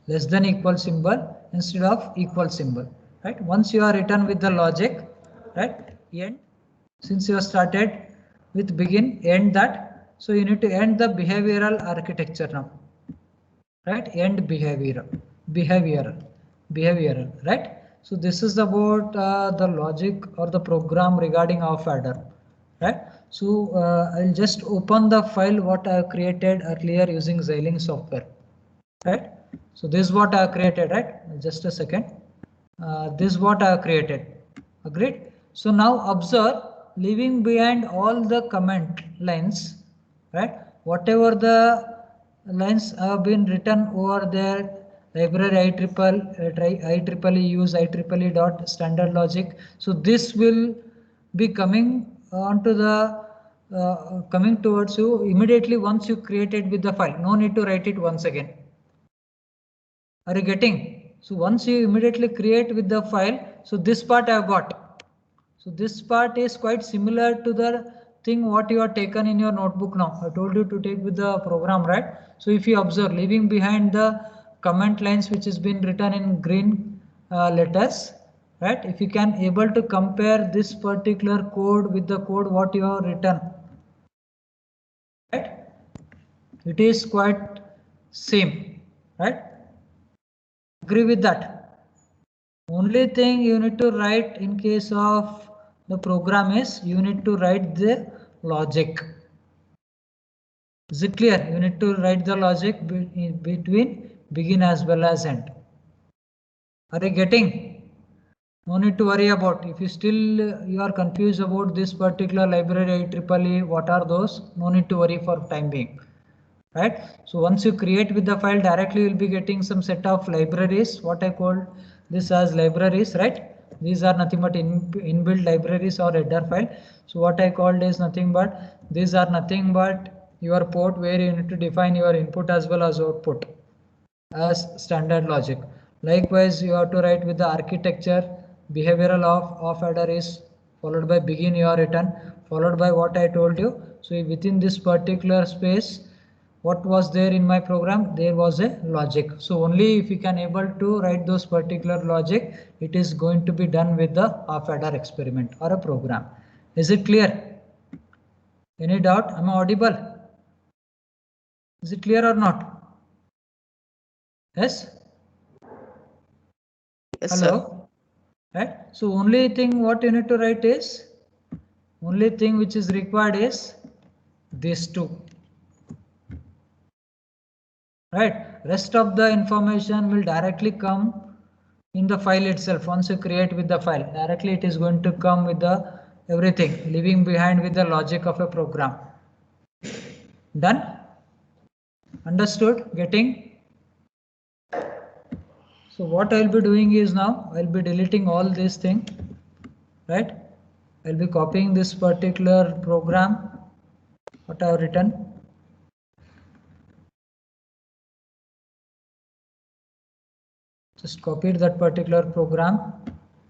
less than equal symbol instead of equal symbol. Right. Once you are written with the logic, right, end, since you have started with begin, end that, so you need to end the behavioral architecture now, right? End behavioral, right? So this is about the logic or the program regarding off adder, right? So I'll just open the file what I have created earlier using Xilinx software, right? So this is what I have created, right? Just a second. This is what I have created. Agreed? So now observe, leaving behind all the comment lines, right? Whatever the lines have been written over there, library IEEE use IEEE dot standard logic. So this will be coming onto the coming towards you immediately once you create it with the file. No need to write it once again. Are you getting? So once you immediately create with the file, so this part I have got. So this part is quite similar to the thing what you have taken in your notebook now. I told you to take with the program, right? So if you observe, leaving behind the comment lines which has been written in green letters, right? If you can able to compare this particular code with the code what you have written, right? It is quite same, right? Agree with that. Only thing you need to write in case of the program is you need to write the logic. Is it clear? You need to write the logic between begin as well as end. Are you getting? No need to worry about. If you still you are confused about this particular library IEEE, what are those? No need to worry for time being. Right? So once you create with the file directly, you will be getting some set of libraries. What I called this as libraries, right? These are nothing but inbuilt libraries or header file. So what I called is nothing but these are nothing but your port where you need to define your input as well as output as standard logic. Likewise, you have to write with the architecture. Behavioral of off adder is followed by begin you are written, followed by what I told you. So within this particular space, what was there in my program? There was a logic. So only if you can able to write those particular logic, it is going to be done with the off adder experiment or a program. Is it clear? Any doubt? Am I audible? Is it clear or not? Yes? Yes, Hello? sir. Right? So only thing what you need to write is, only thing which is required is these two. Right? Rest of the information will directly come in the file itself. Once you create with the file, directly it is going to come with the everything, leaving behind with the logic of a program. Done? Understood? Getting? So what I'll be doing is now I'll be deleting all these things, right? I'll be copying this particular program, what I have written. Just copied that particular program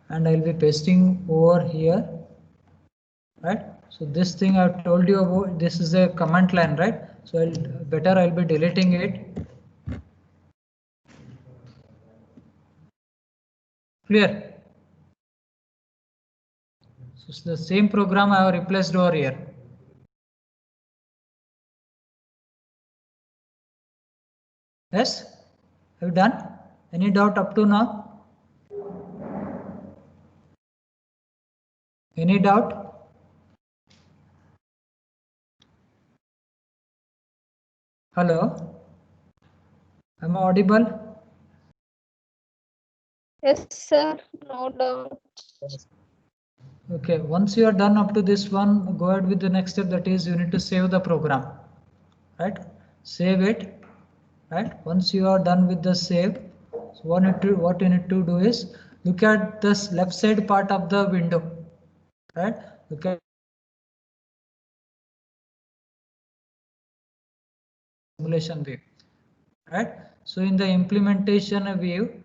and I'll be pasting over here, right? So this thing I've told you about, this is a command line, right? So I'll be deleting it. Clear? So it's the same program I have replaced over here. Yes? Have you done? Any doubt up to now? Any doubt? Hello? Am I audible? Yes, sir. No doubt. Okay, once you are done up to this one, go ahead with the next step, that is you need to save the program, right? Save it, right? Once you are done with the save, so what you need to do is look at this left side part of the window, right? Look at simulation view, right? So in the implementation view,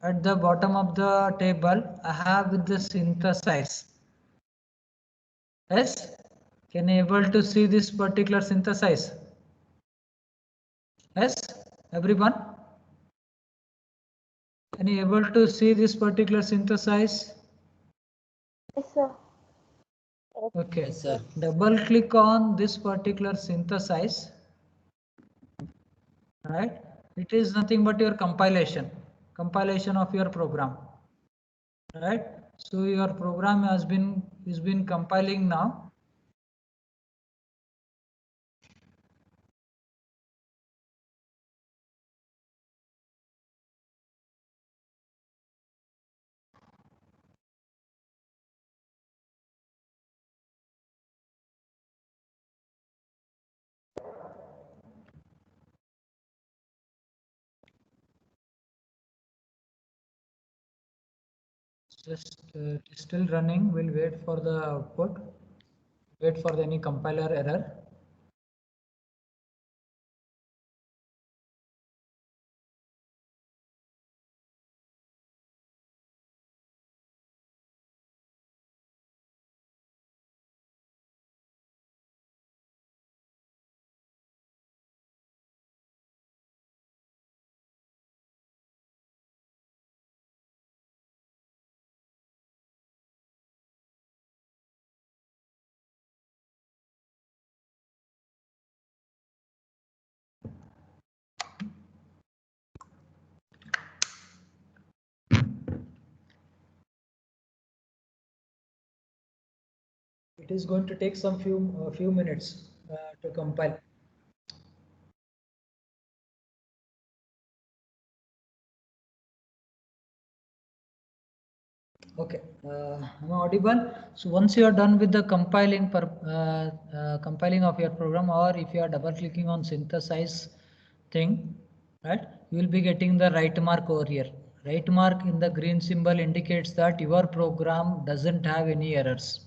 at the bottom of the table, I have with the synthesize. Yes, can you able to see this particular synthesize? Yes, everyone? Can you able to see this particular synthesize? Yes, sir. Okay, Yes, sir. double click on this particular synthesize, right? It is nothing but your compilation of your program, right? So your program is been compiling now. Just it is still running. We'll wait for the output. Wait for any compiler error. It is going to take some few minutes to compile. Okay, am I audible? So once you are done with the compiling of your program, or if you are double clicking on synthesize thing, right, you will be getting the right mark over here. Right mark in the green symbol indicates that your program doesn't have any errors,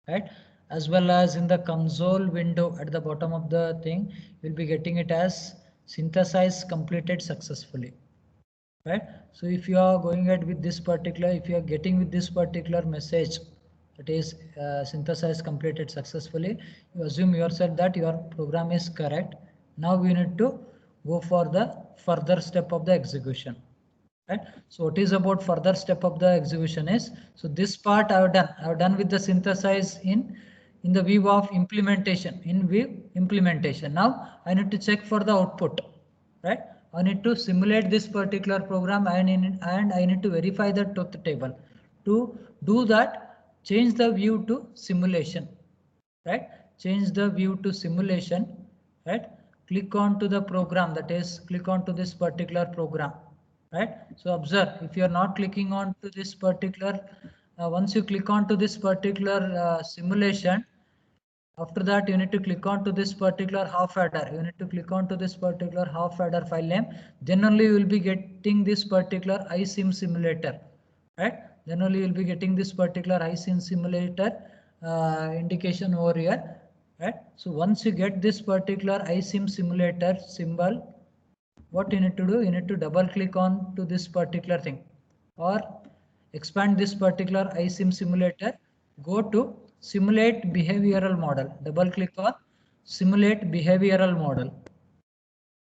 right? As well as in the console window at the bottom of the thing, you'll be getting it as synthesize completed successfully, right? So if you are going ahead with this particular, if you are getting with this particular message, that is synthesize completed successfully, you assume yourself that your program is correct. Now we need to go for the further step of the execution, right? So what is about further step of the execution is, so this part I've done with the synthesize in the view of implementation, in view implementation. Now I need to check for the output, right? I need to simulate this particular program, and I need to verify the truth table. To do that, change the view to simulation, right? Change the view to simulation, right? Click on to the program, that is click on to this particular program, right? So observe, if you are not clicking on to this particular, once you click on to this particular simulation, after that you need to click on to this particular half adder, you need to click on to this particular half adder file name, then only you will be getting this particular iSim simulator, right? Then only you will be getting this particular iSim simulator indication over here, right? So once you get this particular iSim simulator symbol, what you need to do, you need to double click on to this particular thing, or expand this particular iSim simulator, go to simulate behavioral model, double click on simulate behavioral model.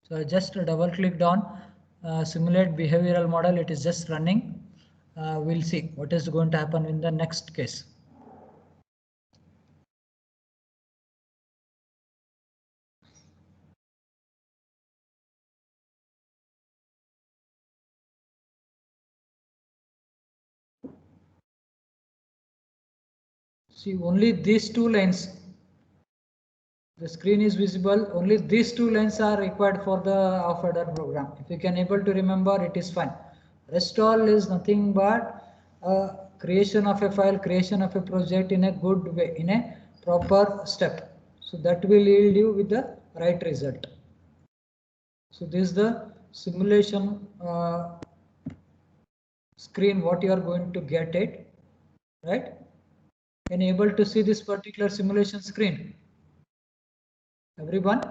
So I just double clicked on simulate behavioral model, it is just running. We'll see what is going to happen in the next case. See, only these two lines, the screen is visible, only these two lines are required for the off adder program. If you can able to remember, it is fine. Rest all is nothing but creation of a file, creation of a project in a good way, in a proper step. So that will yield you with the right result. So this is the simulation screen what you are going to get it, right? Can you able to see this particular simulation screen? Everyone?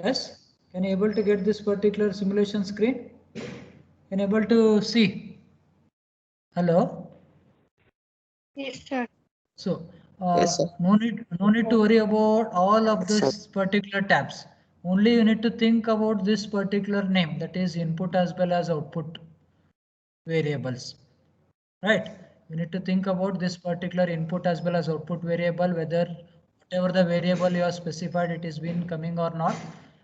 Yes? Can you able to get this particular simulation screen? Can you able to see? Hello? Yes, sir. So Yes, sir. no need to worry about all of Yes, sir. this particular tabs. Only you need to think about this particular name, that is input as well as output variables. Right? You need to think about this particular input as well as output variable, whether whatever the variable you have specified it is been coming or not,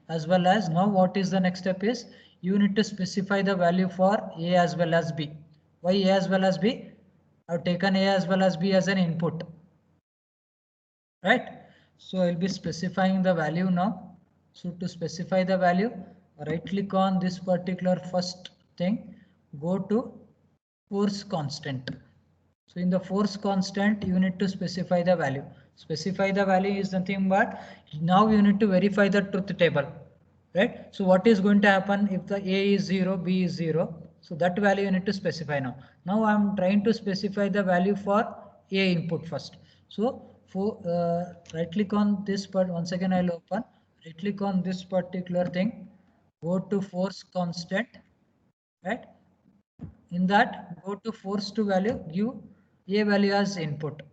as well as now what is the next step is you need to specify the value for A as well as B. Why A as well as B? I've taken A as well as B as an input. Right? So I'll be specifying the value now. So to specify the value, right click on this particular first thing, go to force constant. So in the force constant, you need to specify the value. Specify the value is nothing but now you need to verify the truth table, right? So what is going to happen if the A is 0, B is 0? So that value you need to specify now. Now I'm trying to specify the value for A input first. So for right click on this part, once again I'll open, right click on this particular thing, go to force constant, right? In that, go to force to value, give A value as input.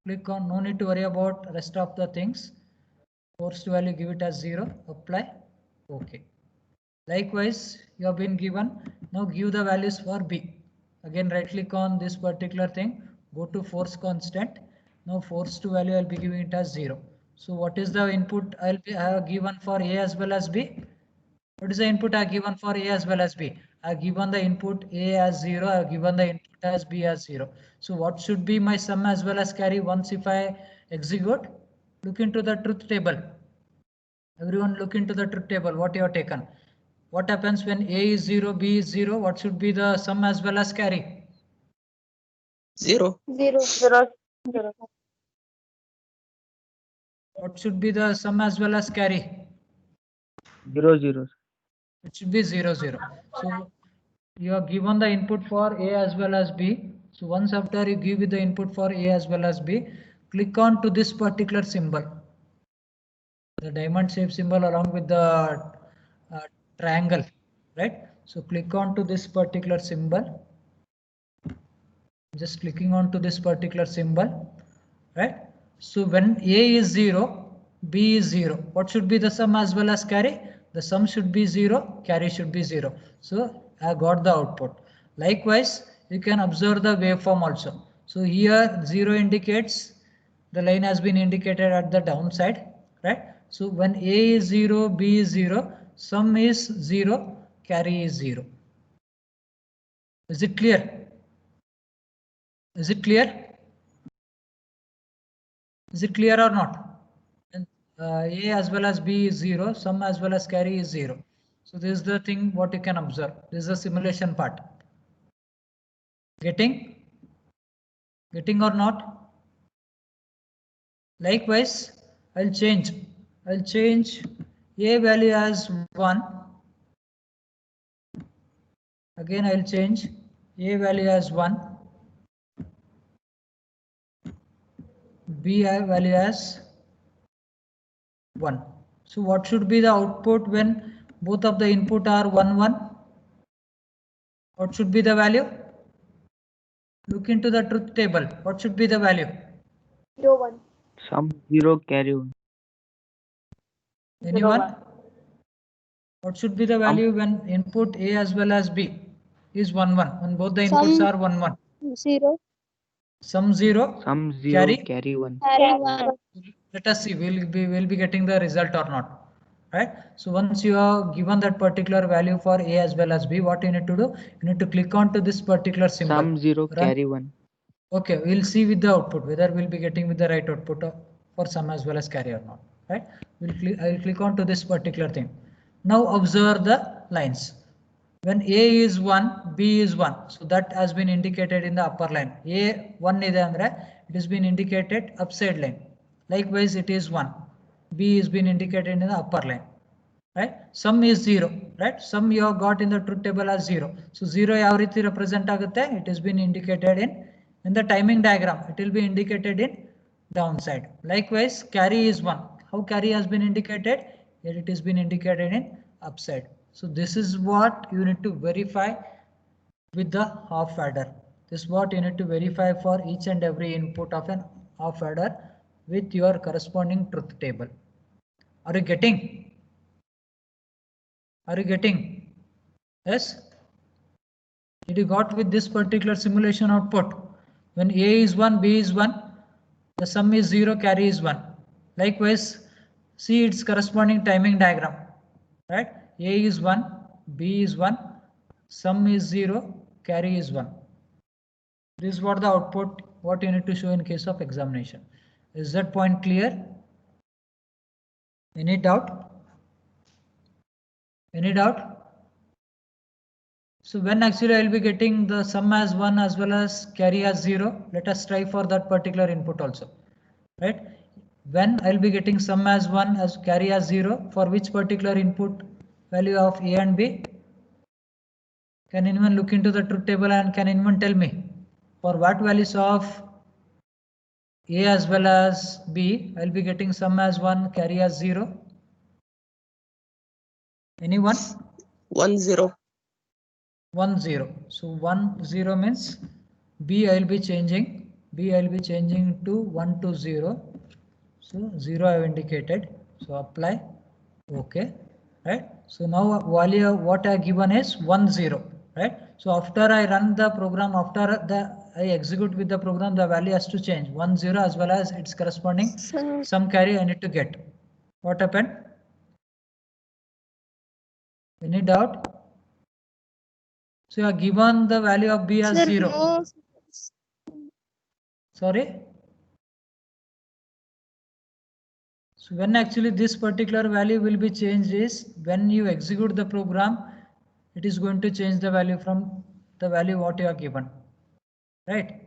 Click on, no need to worry about rest of the things. Force to value, give it as 0, apply, OK. Likewise, you have been given, now give the values for B. Again, right click on this particular thing, go to force constant. Now force to value, I'll be giving it as 0. So what is the input I'll be given for A as well as B? What is the input I have given for A as well as B? I have given the input A as 0, I have given the input as B as 0. So what should be my sum as well as carry once if I execute? Look into the truth table. Everyone look into the truth table, what you have taken. What happens when A is 0, B is 0? What should be the sum as well as carry? 0. 0. 0. 0. What should be the sum as well as carry? 0 0. It should be 0 0. So you are given the input for A as well as B. So once after you give it the input for A as well as B, click on to this particular symbol, the diamond shape symbol along with the triangle, right? So click on to this particular symbol. Just clicking on to this particular symbol, right? So when A is 0, B is 0. What should be the sum as well as carry? The sum should be 0, carry should be 0. So I got the output. Likewise, you can observe the waveform also. So here 0 indicates the line has been indicated at the downside, right? So when A is 0, B is 0, sum is 0, carry is 0. Is it clear? Is it clear? Is it clear or not? And, A as well as B is 0, sum as well as carry is 0. So this is the thing what you can observe. This is the simulation part. Getting? Getting or not? Likewise, I'll change A value as 1. Again, I'll change A value as 1. B value as 1. So what should be the output when both of the input are 1 1? What should be the value? Look into the truth table. What should be the value? 0. 1. Sum 0, carry 1. Anyone? 1. What should be the value when input A as well as B is 1 1? When both the Sum inputs are 1 1. 0. Sum 0. Sum 0, Carry? carry 1. Carry 1. Let us see. We'll be getting the result or not. Right? So once you are given that particular value for A as well as B, what you need to do? You need to click on to this particular symbol. Sum 0, Run. carry 1. Okay, we'll see with the output whether we'll be getting with the right output for sum as well as carry or not. Right? I will click on to this particular thing. Now observe the lines. When A is 1, B is 1. So that has been indicated in the upper line. A 1 ಇದೆ ಅಂದ್ರೆ it has been indicated upside line. Likewise, it is 1. B is been indicated in the upper line. Right? Sum is 0. Right? Sum you have got in the truth table as 0. So 0 ಯಾವ ರೀತಿ represent ಆಗುತ್ತೆ? It has been indicated in the timing diagram. It will be indicated in downside. Likewise, carry is 1. How carry has been indicated? Here it has been indicated in upside. So this is what you need to verify with the half adder. This is what you need to verify for each and every input of an half adder with your corresponding truth table. Are you getting? Are you getting? Yes? Did you got with this particular simulation output? When A is 1, B is 1, the sum is 0, carry is 1. Likewise, see its corresponding timing diagram. Right? A is 1, B is 1, sum is 0, carry is 1. This is what the output, what you need to show in case of examination. Is that point clear? Any doubt? Any doubt? So when actually I will be getting the sum as 1 as well as carry as 0, let us try for that particular input also. Right? When I will be getting sum as 1 as carry as 0, for which particular input value of A and B? Can anyone look into the truth table and can anyone tell me for what values of A as well as B I will be getting sum as 1, carry as 0? Anyone? 1 0. 1 0. So 1 0 means B I will be changing. B I will be changing to 1 to 0. So 0 I have indicated. So apply. Okay. Right. So now value what I have given is 1 0. Right. So after I run the program, after I execute with the program, the value has to change 1 0 as well as its corresponding Sir, some carry I need to get. What happened? Any doubt? So you are given the value of B as sir, 0. no. Sorry. So when actually this particular value will be changed is when you execute the program, it is going to change the value from the value what you are given. Right.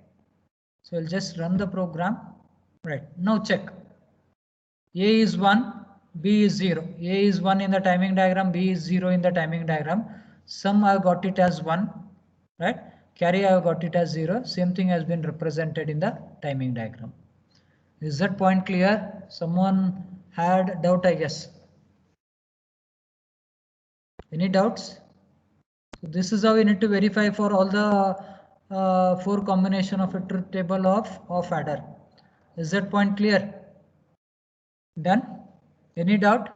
So I'll just run the program. Right. Now check. A is 1, B is 0. A is 1 in the timing diagram, B is 0 in the timing diagram. Sum I have got it as 1. Right. Carry I have got it as 0. Same thing has been represented in the timing diagram. Is that point clear? Someone had doubt, I guess. Any doubts? So this is how we need to verify for all the 4 combination of a truth table of adder. Is that point clear? Done? Any doubt?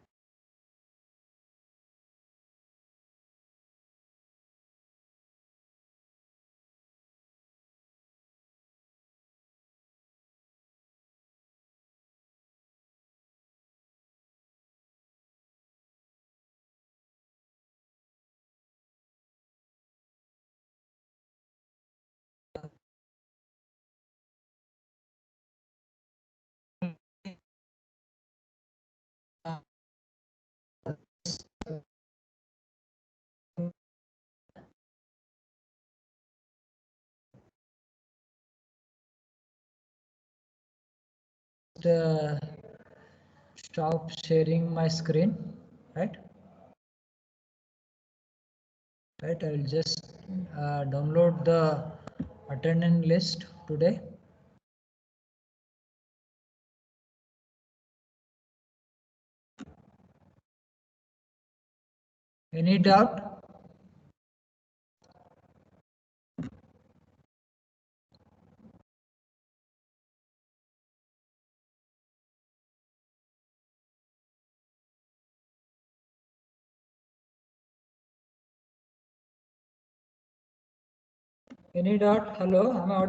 Stop sharing my screen, right? Right, I will just download the attendance list today. Any doubt? Any doubt? Hello, am I audible?